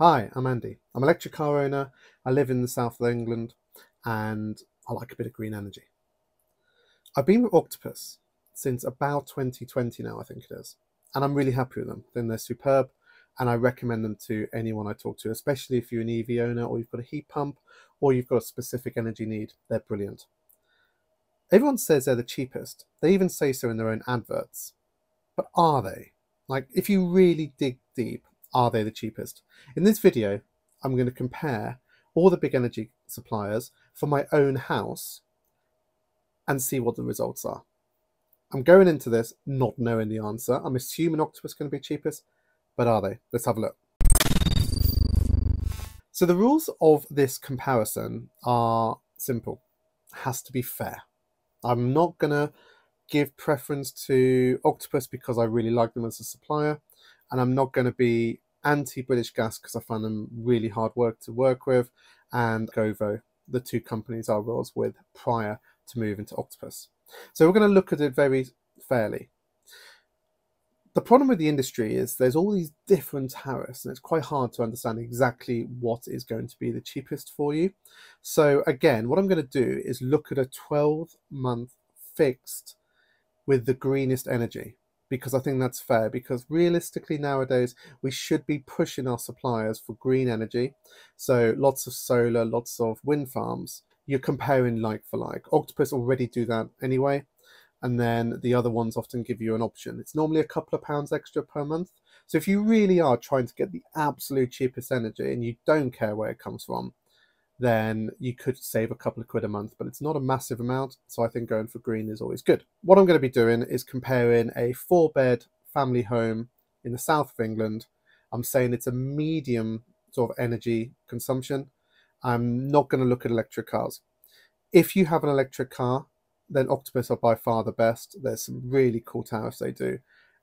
Hi, I'm Andy. I'm an electric car owner. I live in the south of England and I like a bit of green energy. I've been with Octopus since about 2020 now, I think it is. And I'm really happy with them. Then they're superb and I recommend them to anyone I talk to, especially if you're an EV owner or you've got a heat pump or you've got a specific energy need. They're brilliant. Everyone says they're the cheapest. They even say so in their own adverts. But are they? Like, if you really dig deep, are they the cheapest? In this video, I'm going to compare all the big energy suppliers for my own house and see what the results are. I'm going into this not knowing the answer. I'm assuming Octopus is going to be cheapest, but are they? Let's have a look. So the rules of this comparison are simple. It has to be fair. I'm not going to give preference to Octopus because I really like them as a supplier, and I'm not going to be anti-British Gas because I find them really hard work to work with, and Govo, the two companies I was with prior to moving to Octopus. So we're going to look at it very fairly. The problem with the industry is there's all these different tariffs and it's quite hard to understand exactly what is going to be the cheapest for you. So again, what I'm going to do is look at a 12-month fixed with the greenest energy, because I think that's fair, because realistically nowadays we should be pushing our suppliers for green energy. So lots of solar, lots of wind farms. You're comparing like for like. Octopus already do that anyway, and then the other ones often give you an option. It's normally a couple of pounds extra per month. So if you really are trying to get the absolute cheapest energy and you don't care where it comes from, then you could save a couple of quid a month, but it's not a massive amount. So I think going for green is always good. What I'm going to be doing is comparing a 4-bed family home in the south of England. I'm saying it's a medium sort of energy consumption. I'm not going to look at electric cars. If you have an electric car, then Octopus are by far the best. There's some really cool tariffs they do,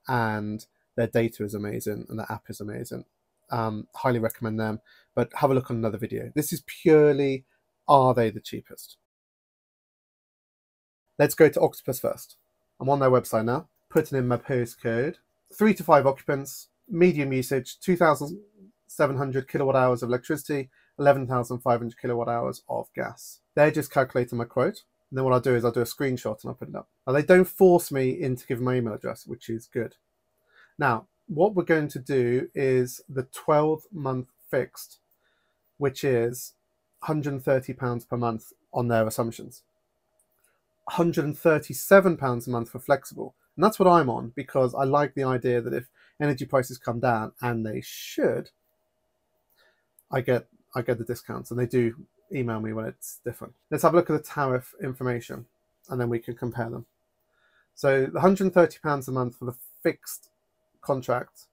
and their data is amazing and the app is amazing. Highly recommend them, but have a look on another video. This is purely, are they the cheapest? Let's go to Octopus first. I'm on their website now, putting in my postcode. 3 to 5 occupants, medium usage, 2,700 kilowatt hours of electricity, 11,500 kilowatt hours of gas. They're just calculating my quote. And then what I'll do is I'll do a screenshot and I'll put it up. Now they don't force me into giving my email address, which is good. Now, what we're going to do is the 12-month fixed, which is £130 per month on their assumptions. £137 a month for flexible. And that's what I'm on, because I like the idea that if energy prices come down, and they should, I get the discounts, and they do email me when it's different. Let's have a look at the tariff information and then we can compare them. So the £130 a month for the fixed contract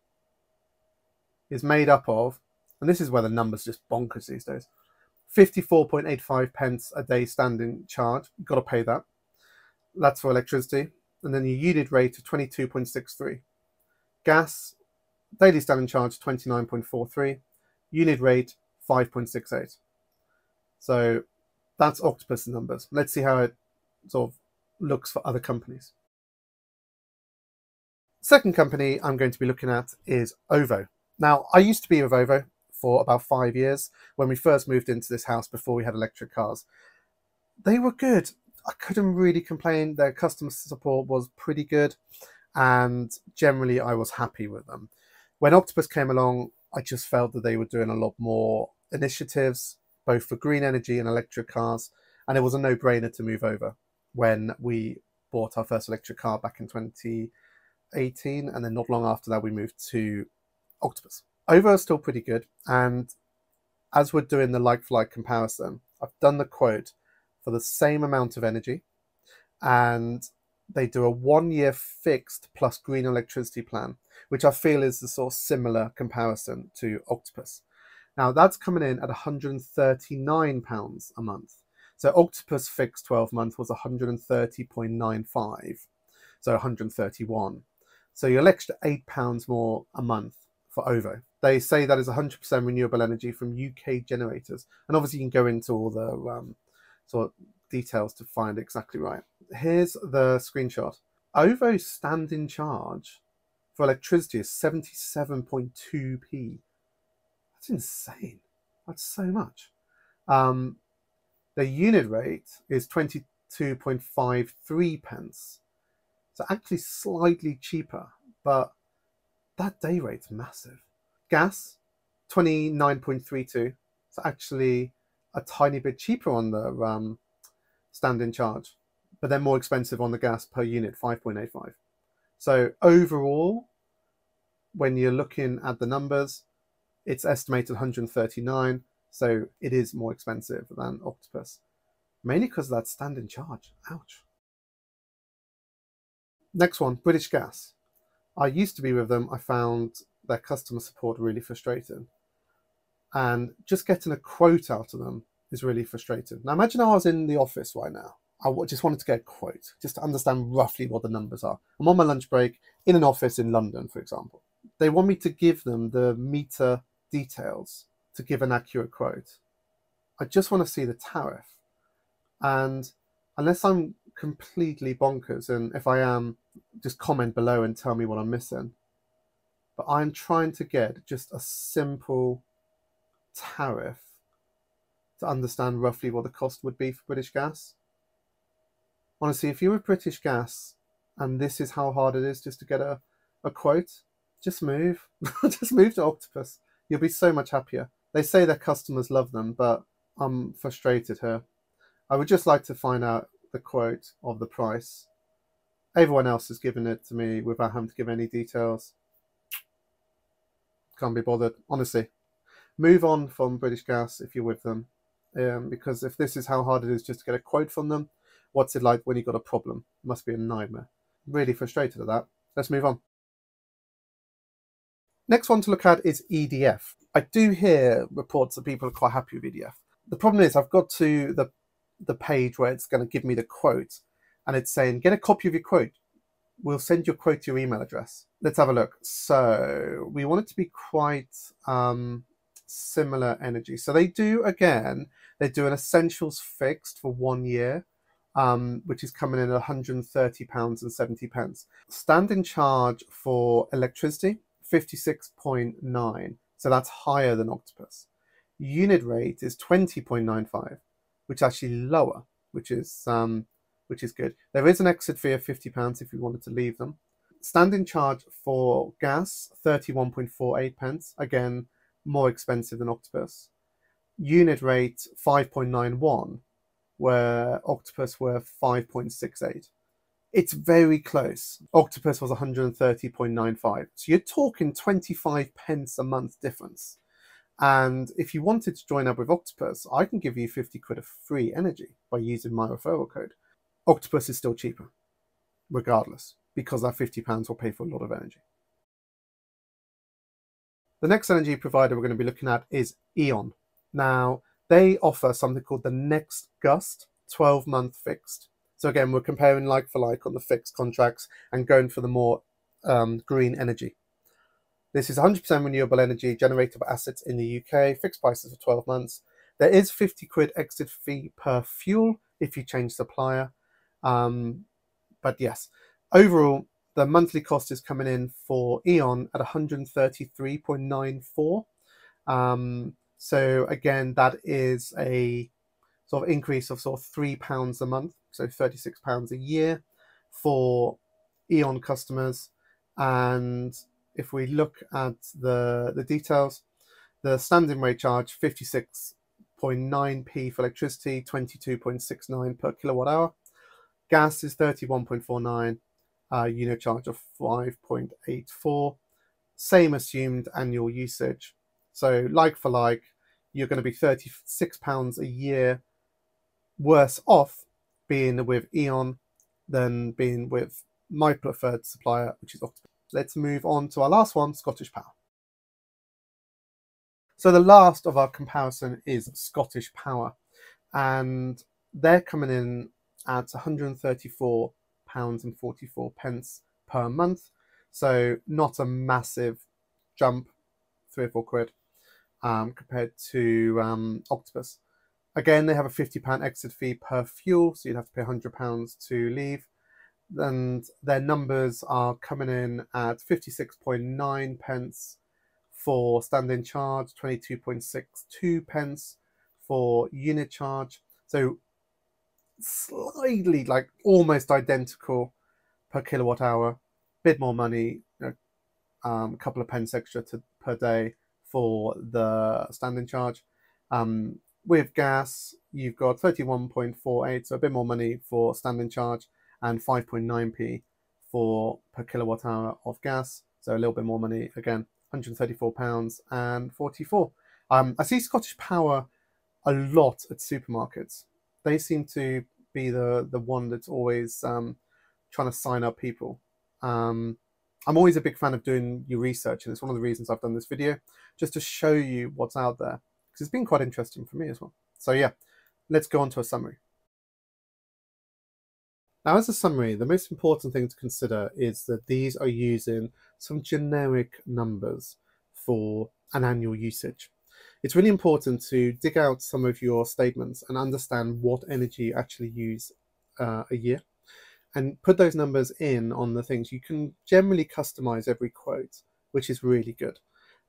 is made up of, and this is where the numbers just bonkers these days, 54.85 pence a day standing charge. You've got to pay that. That's for electricity. And then your unit rate of 22.63. Gas, daily standing charge 29.43. Unit rate 5.68. So that's Octopus numbers. Let's see how it sort of looks for other companies. Second company I'm going to be looking at is OVO. Now, I used to be with OVO for about 5 years when we first moved into this house before we had electric cars. They were good. I couldn't really complain. Their customer support was pretty good, and generally I was happy with them. When Octopus came along, I just felt that they were doing a lot more initiatives, both for green energy and electric cars, and it was a no-brainer to move over when we bought our first electric car back in 2018, and then not long after that we moved to Octopus. OVO is still pretty good, and as we're doing the like-for-like comparison, I've done the quote for the same amount of energy, and they do a 1-year fixed plus green electricity plan, which I feel is the sort of similar comparison to Octopus. Now that's coming in at £139 a month. So Octopus fixed 12 month was 130.95, so 131. So you're an extra £8 more a month for OVO. They say that is 100% renewable energy from UK generators, and obviously you can go into all the sort of details to find exactly right. Here's the screenshot. OVO's standing charge for electricity is 77.2p. That's insane. That's so much. The unit rate is 22.53 pence. So actually slightly cheaper, but that day rate's massive. Gas, 29.32. So actually a tiny bit cheaper on the standing charge, but then more expensive on the gas per unit, 5.85. So overall, when you're looking at the numbers, it's estimated 139. So it is more expensive than Octopus, mainly because of that standing charge. Ouch. Next one, British Gas. I used to be with them. I found their customer support really frustrating. And just getting a quote out of them is really frustrating. Now imagine I was in the office right now. I just wanted to get a quote, just to understand roughly what the numbers are. I'm on my lunch break in an office in London, for example. They want me to give them the meter details to give an accurate quote. I just want to see the tariff. And unless I'm completely bonkers, and if I am, just comment below and tell me what I'm missing. But I'm trying to get just a simple tariff to understand roughly what the cost would be for British Gas. Honestly, if you're with British Gas and this is how hard it is just to get a quote, just move. Just move to Octopus. You'll be so much happier. They say their customers love them, but I'm frustrated here. I would just like to find out the quote of the price. Everyone else has given it to me without having to give any details. Can't be bothered, honestly. Move on from British Gas if you're with them, because if this is how hard it is just to get a quote from them, what's it like when you've got a problem? It must be a nightmare. Really frustrated at that. Let's move on. Next one to look at is EDF. I do hear reports that people are quite happy with EDF. The problem is I've got to the page where it's going to give me the quote, and it's saying, get a copy of your quote. We'll send your quote to your email address. Let's have a look. So we want it to be quite similar energy. So they do an essentials fixed for 1 year, which is coming in at £130.70. Standing charge for electricity, 56.9. So that's higher than Octopus. Unit rate is 20.95, which is actually lower, which is good. There is an exit fee of £50 if you wanted to leave them. Standing charge for gas, 31.48 pence. Again, more expensive than Octopus. Unit rate, 5.91, where Octopus were 5.68. It's very close. Octopus was 130.95. So you're talking 25 pence a month difference. And if you wanted to join up with Octopus, I can give you 50 quid of free energy by using my referral code. Octopus is still cheaper, regardless, because that £50 will pay for a lot of energy. The next energy provider we're going to be looking at is E.ON. Now, they offer something called the Next Gust 12-month fixed. So again, we're comparing like for like on the fixed contracts and going for the more green energy. This is 100% renewable energy generated by assets in the UK, fixed prices for 12 months. There is 50 quid exit fee per fuel if you change supplier. But yes, overall, the monthly cost is coming in for E.ON at 133.94. So again, that is a sort of increase of sort of £3 a month, so £36 a year for E.ON customers. And if we look at the details, the standing rate charge 56.9p for electricity, 22.69 per kilowatt hour. Gas is 31.49, unit charge of 5.84. Same assumed annual usage. So like for like, you're going to be £36 a year worse off being with E.ON than being with my preferred supplier, which is Octopus. Let's move on to our last one, Scottish Power. So the last of our comparison is Scottish Power, and they're coming in at £134.44 per month. So not a massive jump, 3 or 4 quid, compared to Octopus. Again, they have a £50 exit fee per fuel, so you'd have to pay £100 to leave. And their numbers are coming in at 56.9 pence for standing charge, 22.62 pence for unit charge. So slightly, like almost identical per kilowatt hour, bit more money, a couple of pence extra per day for the standing charge. With gas, you've got 31.48, so a bit more money for standing charge, and 5.9p for per kilowatt hour of gas, so a little bit more money again, £134 and 44. I see Scottish Power a lot at supermarkets. They seem to be the one that's always trying to sign up people. I'm always a big fan of doing your research, and it's one of the reasons I've done this video, just to show you what's out there, because it's been quite interesting for me as well. So yeah, let's go on to a summary. Now, as a summary, the most important thing to consider is that these are using some generic numbers for an annual usage. It's really important to dig out some of your statements and understand what energy you actually use a year, and put those numbers in on the things. You can generally customize every quote, which is really good.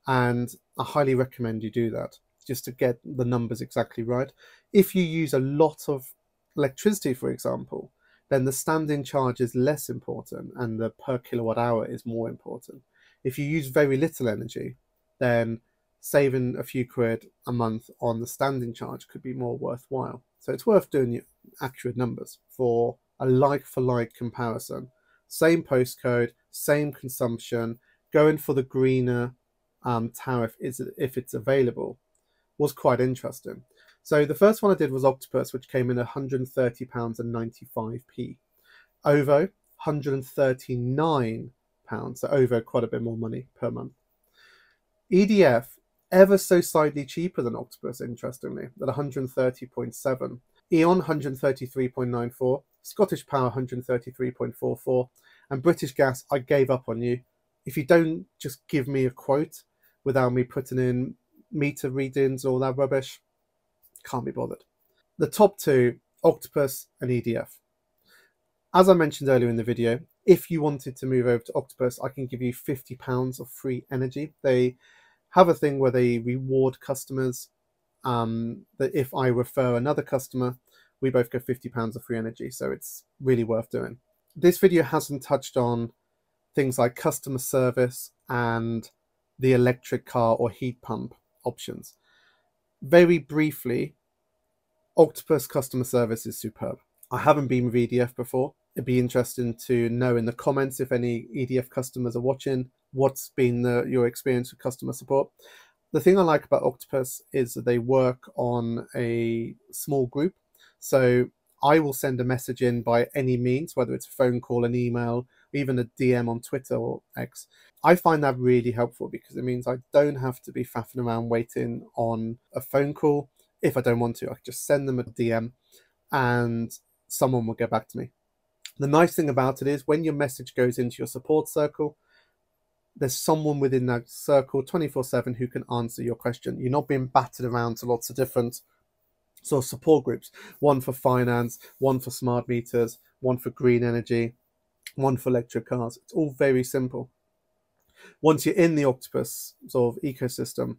And I highly recommend you do that, just to get the numbers exactly right. If you use a lot of electricity, for example, then the standing charge is less important and the per kilowatt hour is more important. If you use very little energy, then saving a few quid a month on the standing charge could be more worthwhile. So it's worth doing accurate numbers for a like-for-like comparison. Same postcode, same consumption, going for the greener tariff if it's available, was quite interesting. So the first one I did was Octopus, which came in at £130 and 95p. OVO, £139, so OVO quite a bit more money per month. EDF, ever so slightly cheaper than Octopus, interestingly, at 130.7. E.ON 133.94, Scottish Power 133.44, and British Gas, I gave up on you. If you don't just give me a quote without me putting in meter readings, all that rubbish, can't be bothered. The top two, Octopus and EDF. As I mentioned earlier in the video, if you wanted to move over to Octopus, I can give you £50 of free energy. They have a thing where they reward customers that if I refer another customer, we both get £50 of free energy. So it's really worth doing. This video hasn't touched on things like customer service and the electric car or heat pump options. Very briefly, Octopus customer service is superb. I haven't been with EDF before. It'd be interesting to know in the comments, if any EDF customers are watching, what's been your experience with customer support. The thing I like about Octopus is that they work on a small group. So I will send a message in by any means, whether it's a phone call, an email, even a DM on Twitter or X. I find that really helpful because it means I don't have to be faffing around waiting on a phone call. If I don't want to, I can just send them a DM and someone will get back to me. The nice thing about it is when your message goes into your support circle, there's someone within that circle 24/7 who can answer your question. You're not being battered around to lots of different sort of support groups. One for finance, one for smart meters, one for green energy, one for electric cars. It's all very simple. Once you're in the Octopus sort of ecosystem,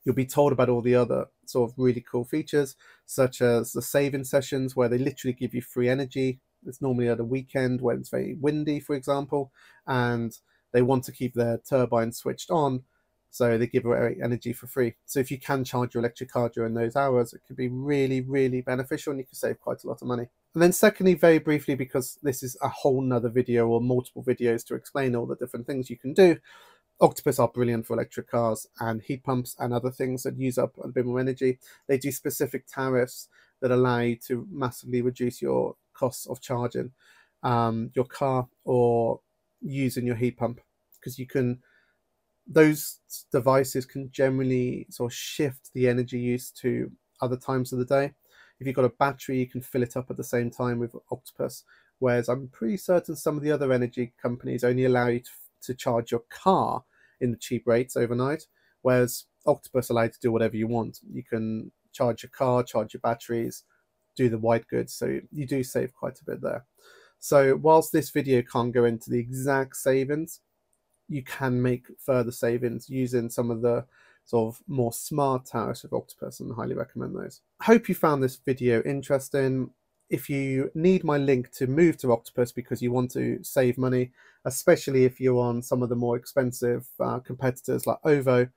you'll be told about all the other sort of really cool features, such as the saving sessions where they literally give you free energy. It's normally at a weekend when it's very windy, for example, and they want to keep their turbines switched on, so they give away energy for free. So if you can charge your electric car during those hours, it could be really, really beneficial and you can save quite a lot of money. And then secondly, very briefly, because this is a whole nother video or multiple videos to explain all the different things you can do, Octopus are brilliant for electric cars and heat pumps and other things that use up a bit more energy. They do specific tariffs that allow you to massively reduce your costs of charging your car or using your heat pump, because those devices can generally sort of shift the energy use to other times of the day. If you've got a battery, you can fill it up at the same time with Octopus, whereas I'm pretty certain some of the other energy companies only allow you to charge your car in the cheap rates overnight, whereas Octopus allow you to do whatever you want. You can charge your car, charge your batteries, do the white goods, so you do save quite a bit there. So whilst this video can't go into the exact savings, you can make further savings using some of the sort of more smart tariffs of Octopus, and I highly recommend those. Hope you found this video interesting. If you need my link to move to Octopus because you want to save money, especially if you're on some of the more expensive competitors like OVO,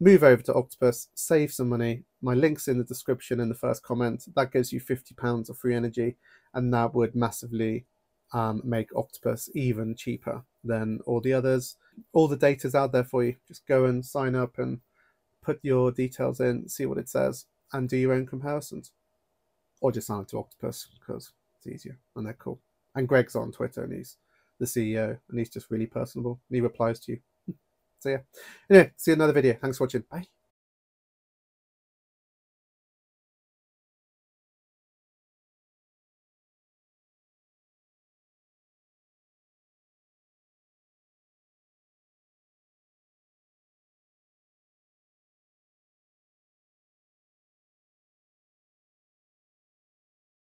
move over to Octopus, save some money. My link's in the description in the first comment. That gives you £50 of free energy, and that would massively make Octopus even cheaper than all the others. All the data's out there for you. Just go and sign up and put your details in, see what it says, and do your own comparisons. Or just sign up to Octopus because it's easier and they're cool. And Greg's on Twitter and he's the CEO and he's just really personable. And he replies to you. So yeah. Anyway, see you in another video. Thanks for watching. Bye.